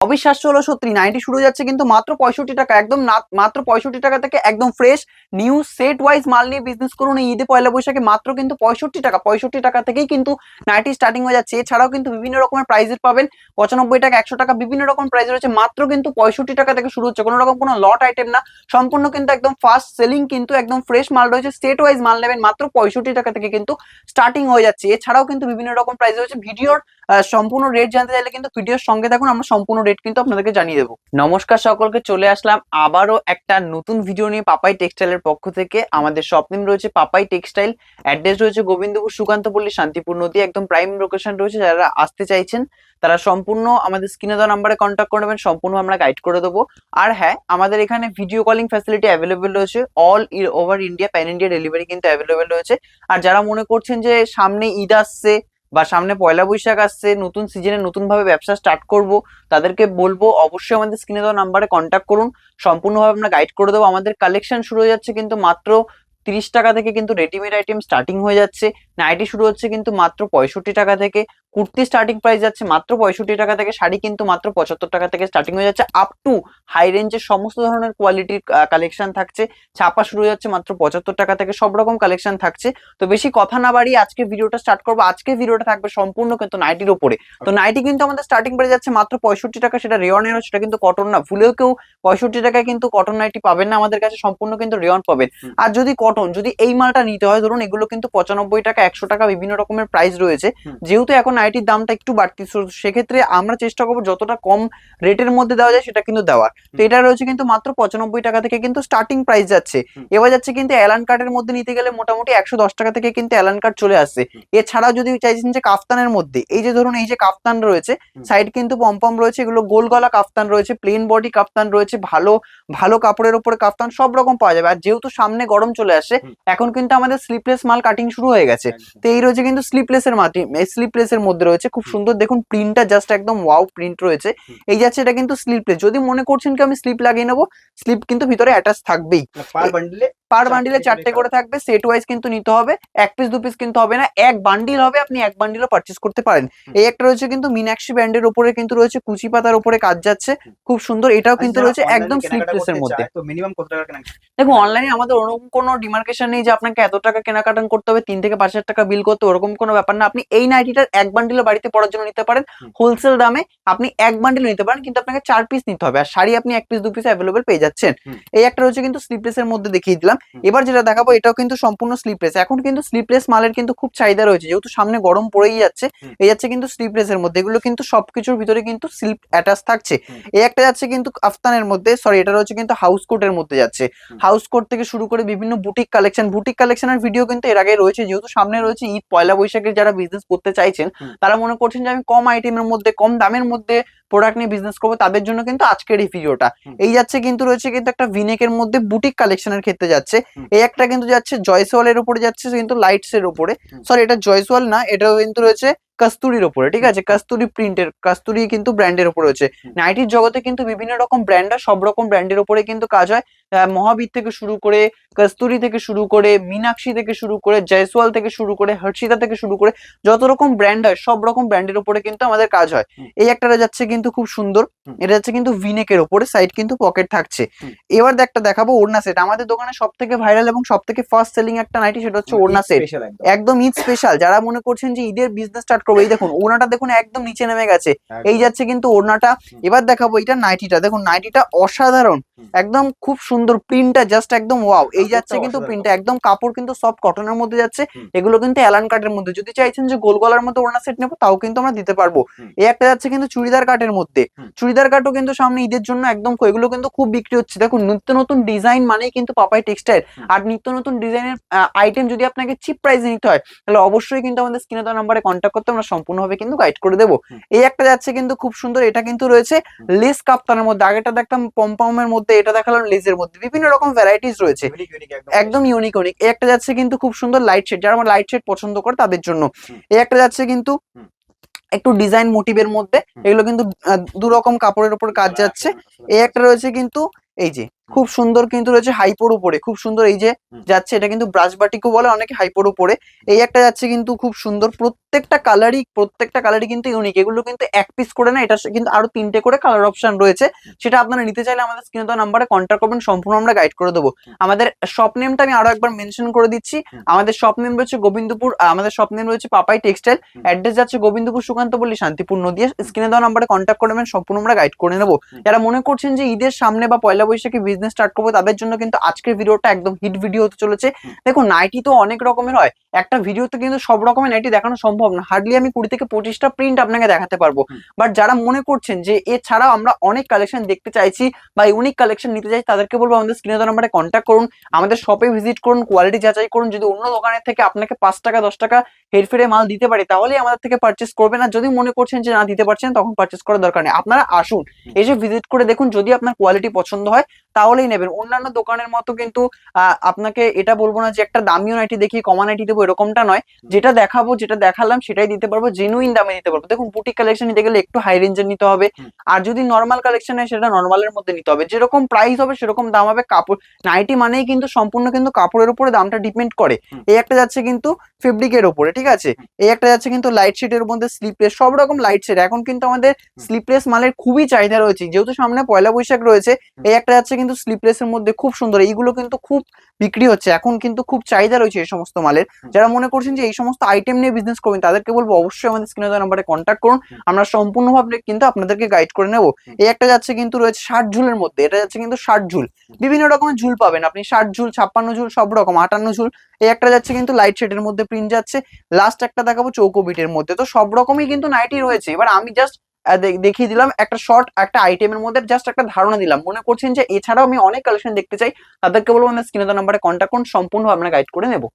অবিশ্বাস্য হলো সত্যি, নাইটি শুরু যাচ্ছে কিন্তু মাত্র 65 টাকা, একদম মাত্র 65 টাকা থেকে একদম ফ্রেশ নিউ সেট ওয়াইজ মাল নিয়ে বিজনেস করুন এই ঈদে পয়লা বৈশাখে মাত্র কিন্তু 65 টাকা থেকেই কিন্তু নাইটি স্টার্টিং হয়ে যাচ্ছে। এছাড়াও কিন্তু বিভিন্ন রকমের প্রাইজের পাবেন, 95 টাকা, 100 টাকা, বিভিন্ন রকম প্রাইস রয়েছে। মাত্র কিন্তু 65 টাকা থেকে শুরু হচ্ছে, কোনো রকম কোনো লট আইটেম না, সম্পূর্ণ কিন্তু একদম ফাস্ট সেলিং, কিন্তু একদম ফ্রেশ মাল রয়েছে। সেট ওয়াইজ মাল নেবেন মাত্র 65 টাকা থেকে কিন্তু স্টার্টিং হয়ে যাচ্ছে। এছাড়াও কিন্তু বিভিন্ন রকম প্রাইস রয়েছে। ভিডিওর সম্পূর্ণ রেট জানতে চাইলে কিন্তু ভিডিওর সঙ্গে থাকুন, আমরা সম্পূর্ণ রেট কিন্তু আপনাদেরকে জানিয়ে দেবো। নমস্কার সকলকে, চলে আসলাম আবারও একটা নতুন ভিডিও নিয়ে পাপাই টেক্সটাইলের পক্ষ থেকে। আমাদের শপ নেম রয়েছে পাপাই টেক্সটাইল, অ্যাড্রেস রয়েছে গোবিন্দপুর সুকান্তপল্লী শান্তিপুর নদী, একদম প্রাইম লোকেশন রয়েছে। যারা আসতে চাইছেন তারা সম্পূর্ণ আমাদের স্ক্রিনে দেওয়া নাম্বারে কন্ট্যাক্ট করে নেবেন, সম্পূর্ণ আমরা গাইড করে দেবো। আর হ্যাঁ, আমাদের এখানে ভিডিও কলিং ফ্যাসিলিটি অ্যাভেলেবেল রয়েছে, all over India, pan India delivery কিন্তু অ্যাভেলেবেল রয়েছে। আর যারা মনে করছেন যে সামনে ঈদ আসছে বা সামনে পয়লা বৈশাখ আসছে, নতুন সিজনে নতুন ভাবে ব্যবসা স্টার্ট করব, তাদেরকে বলবো অবশ্যই আমাদের স্ক্রিনে দেওয়া নাম্বারে কন্ট্যাক্ট করুন, সম্পূর্ণভাবে আমরা গাইড করে দেবো। আমাদের কালেকশন শুরু হয়ে যাচ্ছে কিন্তু মাত্র 30 টাকা থেকে, কিন্তু রেডিমেড আইটেম স্টার্টিং হয়ে যাচ্ছে। নাইটি শুরু হচ্ছে কিন্তু মাত্র 65 টাকা থেকে, কুর্তি স্টার্টিং প্রাইস যাচ্ছে মাত্র 65 টাকা থেকে, শাড়ি কিন্তু মাত্র 75 টাকা থেকে স্টার্টিং হয়ে যাচ্ছে। আপ টু হাই রেঞ্জের সমস্ত ধরনের কোয়ালিটির কালেকশন থাকছে। ছাপা শুরু হয়ে যাচ্ছে মাত্র 75 টাকা থেকে, সব রকম কালেকশন থাকছে। তো বেশি কথা না বাড়িয়ে আজকে ভিডিওটা স্টার্ট করবো। আজকে ভিডিওটা থাকবে সম্পূর্ণ কিন্তু নাইটির উপরে। তো নাইটি কিন্তু আমাদের স্টার্টিং প্রাইস যাচ্ছে মাত্র 65 টাকা, সেটা রেয়নের, সেটা কিন্তু কটন না। ভুলেও কেউ 65 টাকায় কিন্তু কটন নাইটি পাবেন না আমাদের কাছে, সম্পূর্ণ কিন্তু রেয়ন পাবেন। আর যদি কটন, যদি এই মালটা নিতে হয়, ধরুন এগুলো কিন্তু 95 টাকা, 100 টাকা বিভিন্ন রকমের প্রাইস রয়েছে। যেহেতু এখন নাইটির দামটা একটু বাড়তি, সেক্ষেত্রে আমরা চেষ্টা করবো যতটা কম রেটের মধ্যে দেওয়া যায় সেটা কিন্তু দেওয়ার। তো এটা রয়েছে কিন্তু মাত্র 95 টাকা থেকে কিন্তু স্টার্টিং প্রাইস যাচ্ছে। এবার যাচ্ছে কিন্তু অ্যালান কার্ডের মধ্যে নিতে গেলে মোটামুটি 110 টাকা থেকে কিন্তু অ্যালান কার্ড চলে আসছে। এছাড়াও যদি চাইছেন যে কাফতানের মধ্যে, এই যে ধরুন এই যে কাফতান রয়েছে, সাইড কিন্তু পম্পম রয়েছে, এগুলো গোল গলা কাফতান রয়েছে, প্লেন বডি কাফতান রয়েছে, ভালো ভালো কাপড়ের উপরে কাফতান সব রকম পাওয়া যাবে। আর যেহেতু সামনে গরম চলে আসে, এখন কিন্তু আমাদের স্লিপলেস মাল কাটিং শুরু হয়ে গেছে। তো এই রয়েছে কিন্তু স্লিপলেসের স্লিপলেসের মধ্যে রয়েছে খুব সুন্দর, দেখুন প্রিন্টটা জাস্ট একদম ওয়াও প্রিন্ট রয়েছে। এই যাচ্ছে এটা কিন্তু স্লিপলেস, যদি মনে করছেন কি আমি স্লিপ লাগিয়ে নেবো, স্লিপ কিন্তু ভিতরে অ্যাটাচ থাকবেই। পার বান্ডিলে 4টে করে থাকবে, সেট ওয়াইজ কিন্তু নিতে হবে, এক পিস দু পিস কিন্তু হবে না, এক বান্ডিল হবে, আপনি এক বান্ডিলও পারচেজ করতে পারেন। এই একটা রয়েছে কিন্তু মীনাক্ষী ব্যান্ডের উপরে কিন্তু রয়েছে কুচি পাতার উপরে কাজ যাচ্ছে, খুব সুন্দর। এটাও কিন্তু রয়েছে একদম স্লিপলেসের মধ্যে। তো মিনিমাম কত টাকা কেনা? দেখুন অনলাইনে আমাদের ওরকম কোনো ডিমার্কেশন নেই যে আপনাকে এত টাকা কেনাকাটা করতে হবে, 3 থেকে 5 হাজার টাকা বিল করতে, ওরকম কোনো ব্যাপার না। আপনি এই নাইটিটার এক বান্ডিলও বাড়িতে পড়ার জন্য নিতে পারেন, হোলসেল দামে আপনি এক বান্ডিল নিতে পারেন, কিন্তু আপনাকে 4 পিস নিতে হবে। আর শাড়ি আপনি 1 পিস 2 পিস অ্যাভেলেবেল পেয়ে যাচ্ছেন। এই একটা রয়েছে কিন্তু স্লিপলেসের মধ্যে দেখিয়ে দিলাম। এবার যেটা দেখাবো এটাও কিন্তু সম্পূর্ণ স্লিপলেস। এখন কিন্তু স্লিপলেস মালের কিন্তু খুব চাহিদা রয়েছে, যেহেতু সামনে গরম পড়েই যাচ্ছে। এই যাচ্ছে কিন্তু স্লিপলেসের মধ্যে, এগুলো কিন্তু সবকিছুর ভিতরে কিন্তু স্লিপ অ্যাটাচ থাকছে। এই একটা যাচ্ছে কিন্তু আফতানের মধ্যে, সরি এটা রয়েছে কিন্তু হাউস কোটের মধ্যে যাচ্ছে। হাউস কোট থেকে শুরু করে বিভিন্ন বুটিক কালেকশনের ভিডিও কিন্তু এর আগে রয়েছে। যেহেতু সামনে রয়েছে ঈদ, পয়লা বৈশাখের যারা বিজনেস করতে চাইছেন, তারা মনে করছেন যে আমি কম আইটেমের মধ্যে, কম দামের মধ্যে প্রোডাক্ট নিয়ে বিজনেস করবো, তাদের জন্য কিন্তু আজকের এই ভিডিওটা। এই যাচ্ছে কিন্তু রয়েছে কিন্তু একটা ভিনেকের মধ্যে বুটিক কালেকশনের ক্ষেত্রে যাচ্ছে। এই একটা কিন্তু যাচ্ছে জয়সওয়ালের উপরে যাচ্ছে, কিন্তু লাইটস এর উপরে, সরি এটা জয়সওয়াল না, এটাও কিন্তু রয়েছে কস্তুরির উপরে, ঠিক আছে, কস্তুরি প্রিন্টের, কস্তুরি কিন্তু ব্র্যান্ডের উপরে রয়েছে। নাইটির জগতে কিন্তু বিভিন্ন রকম ব্র্যান্ড হয়, সব রকম ব্র্যান্ডের উপরে কিন্তু কাজ হয়। মহাবীর থেকে শুরু করে, কস্তুরি থেকে শুরু করে, মীনাক্ষী থেকে শুরু করে, জয়সওয়াল থেকে শুরু করে, হর্ষিতা থেকে শুরু করে, যত রকম ব্র্যান্ড হয় সব রকম ব্র্যান্ডের উপরে কিন্তু আমাদের কাজ হয়। এই একটা যাচ্ছে কিন্তু খুব সুন্দর, এটা যাচ্ছে কিন্তু ভিনেকের উপরে, সাইড কিন্তু পকেট থাকছে। এবার একটা দেখাবো ওড়না সেট, আমাদের দোকানে সব থেকে ভাইরাল এবং সব থেকে ফার্স্ট সেলিং একটা নাইটি, সেটা হচ্ছে ওড়না সেট, একদম ঈদ স্পেশাল। যারা মনে করছেন যে ঈদের বিজনেস স্টার্ট করবো, এই দেখুন ওড়নাটা দেখুন একদম নিচে নেমে গেছে, এই যাচ্ছে কিন্তু ওড়নাটা। এবার দেখাবো এটা নাইটিটা, দেখুন নাইটিটা অসাধারণ, একদম খুব সুন্দর, প্রিন্টটা জাস্ট একদম ওয়াও। এই যাচ্ছে কিন্তু প্রিন্টটা একদম, কাপড় কিন্তু সফট কটনের মধ্যে যাচ্ছে। এগুলো কিন্তু অ্যালান কাটের মধ্যে, যদি চাইছেন যে গোল গলার মধ্যে ওড়না সেট নেবো, তাও কিন্তু আমরা দিতে পারবো। এই একটা যাচ্ছে কিন্তু চুড়িদার কাটের মধ্যে, চুড়িদার কাটও কিন্তু সামনে ঈদের জন্য একদম, এগুলো কিন্তু খুব বিক্রি হচ্ছে। দেখুন নিত্য নতুন ডিজাইন মানেই কিন্তু পাপাই টেক্সটাইল। আর নিত্য নতুন ডিজাইনের আইটেম যদি আপনাকে চিপ প্রাইসে নিতে হয়, তাহলে অবশ্যই কিন্তু আমাদের স্ক্রিনে দেওয়া নাম্বারে কন্ট্যাক্ট করতে আমরা সম্পূর্ণভাবে কিন্তু গাইড করে দেবো। এই একটা যাচ্ছে কিন্তু খুব সুন্দর, এটা কিন্তু রয়েছে লেস কাপ্তানের মধ্যে, আগেটা দেখতাম পমপমের মধ্যে, এটা দেখালাম লেজের মধ্যে, বিভিন্ন রকম ভ্যারাইটিস রয়েছে, একদম ইউনিক। এই একটা যাচ্ছে কিন্তু খুব সুন্দর লাইট শেড, যারা আমার লাইট শেড পছন্দ করে তাদের জন্য। এই একটা যাচ্ছে কিন্তু একটু ডিজাইন মোটিভের মধ্যে, এগুলো কিন্তু 2 রকম কাপড়ের উপর কাজ যাচ্ছে। এই একটা রয়েছে কিন্তু এই যে খুব সুন্দর কিন্তু রয়েছে হাইপোর উপরে, খুব সুন্দর এই যে যাচ্ছে, এটা কিন্তু ব্রাশ বাটিকও বলে অনেকে, হাইপোর উপরে। এই একটা যাচ্ছে কিন্তু খুব সুন্দর, প্রত্যেকটা কালারই কিন্তু ইউনিক। এগুলো কিন্তু এক পিস করে না, এটা কিন্তু আরো 3টে করে কালার অপশন রয়েছে। সেটা আপনারা নিতে চাইলে আমাদের স্ক্রিনে দেওয়া নাম্বারে কন্ট্যাক্ট করবেন, সম্পূর্ণ আমরা গাইড করে দেবো। আমাদের শপ নেমটা আমি আরো একবার মেনশন করে দিচ্ছি। আমাদের শপ নেম রয়েছে গোবিন্দপুর, আমাদের শপ নেম রয়েছে পাপাই টেক্সটাইল, অ্যাড্রেস যাচ্ছে গোবিন্দপুর সুকান্ত পল্লী শান্তিপুর নদিয়া। স্ক্রিনে দেওয়া নাম্বারে কন্ট্যাক্ট করবেন, সম্পূর্ণ আমরা গাইড করে নেবো। যারা মনে করছেন যে ঈদের সামনে বা পয়লা বৈশাখে বিজনেস স্টার্ট করবো, তাদের জন্য কিন্তু আজকের ভিডিওটা একদম হিট ভিডিও হতে চলেছে। দেখুন, নাইটি তো অনেক রকমের হয়, একটা ভিডিওতে কিন্তু সব রকমের নাইটি দেখানো সম্ভব না। হার্ডলি আমি 20 থেকে 25টা প্রিন্ট আপনাকে দেখাতে পারবো। বাট যারা মনে করছেন যে এছাড়াও আমরা অনেক কালেকশন দেখতে চাইছি বা ইউনিক কালেকশন নিতে চাইছি, তাদেরকে বলবো আমাদের স্ক্রিনে দেওয়া নাম্বারে কন্ট্যাক্ট করুন, আমাদের শপে ভিজিট করুন, কোয়ালিটি যাচাই করুন। যদি অন্য দোকানের থেকে আপনাকে 5 টাকা 10 টাকা হেরফেরে মাল দিতে পারে, তাহলেই আমাদের থেকে পারচেস করবেন। আর যদি মনে করছেন যে না দিতে পারছেন, তখন পারচেস করার দরকার নেই। আপনারা আসুন, এসে ভিজিট করে দেখুন, যদি আপনার কোয়ালিটি পছন্দ হয় তাহলেই নেবেন। অন্যান্য দোকানের মতো কিন্তু আপনাকে এটা বলবো না যে একটা দামিও নাইটি দেখিয়ে কমা নাইটি দেবো, এরকমটা নয়। যেটা দেখাবো, যেটা দেখালাম সেটাই দিতে পারবো, জেনুইন দামে দিতে পারবো। দেখুন, বুটিক কালেকশন নিতে গেলে একটু হাই রেঞ্জের নিতে হবে, আর যদি নর্মাল কালেকশন হয় সেটা নর্মালের মধ্যে নিতে হবে। যেরকম প্রাইস হবে সেরকম দাম হবে। কাপড় নাইটি মানেই কিন্তু সম্পূর্ণ কিন্তু কাপড়ের উপরে দামটা ডিপেন্ড করে। এই একটা যাচ্ছে কিন্তু ফেব্রিকের উপরে, ঠিক আছে। এই একটা যাচ্ছে কিন্তু লাইট শেডের মধ্যে স্লিপলেস, সব রকম লাইট শেড। এখন কিন্তু আমাদের স্লিপলেস মালের খুবই চাহিদা রয়েছে, যেহেতু সামনে পয়লা বৈশাখ রয়েছে। এই একটা যাচ্ছে কিন্তু স্লিপলেস এর মধ্যে খুব সুন্দর, এইগুলো কিন্তু খুব বিক্রি হচ্ছে এখন, কিন্তু খুব চাহিদা রয়েছে এই সমস্ত মালের। যারা মনে করছেন যে এই সমস্ত আইটেম নিয়ে বিজনেস করবেন, তাদেরকে বলবো অবশ্যই আমাদের স্ক্রিনে দেওয়া নাম্বারে কন্ট্যাক্ট করুন, আমরা সম্পূর্ণভাবে কিন্তু আপনাদেরকে গাইড করে নেবো। এই একটা যাচ্ছে কিন্তু রয়েছে 60 ঝুলের মধ্যে, এটা যাচ্ছে কিন্তু 60 ঝুল, বিভিন্ন রকমের ঝুল পাবেন আপনি, 60 ঝুল, 56 ঝুল, সব রকম, 58 ঝুল। এই একটা যাচ্ছে কিন্তু লাইট শেডের মধ্যে প্রিন্ট যাচ্ছে। লাস্ট একটা দেখাবো চৌকো বিটের মধ্যে। তো সব রকমই কিন্তু নাইটি রয়েছে। এবার আমি জাস্ট দেখিয়ে দিলাম একটা শর্ট একটা আইটেমের মধ্যে, জাস্ট একটা ধারণা দিলাম। মনে করছেন যে এছাড়াও আমি অনেক কালেকশন দেখতে চাই, তাদেরকে বলবো আমাদের স্ক্রিনে দেওয়া নাম্বারে কন্ট্যাক্ট করুন, সম্পূর্ণ আমরা গাইড করে নেবো।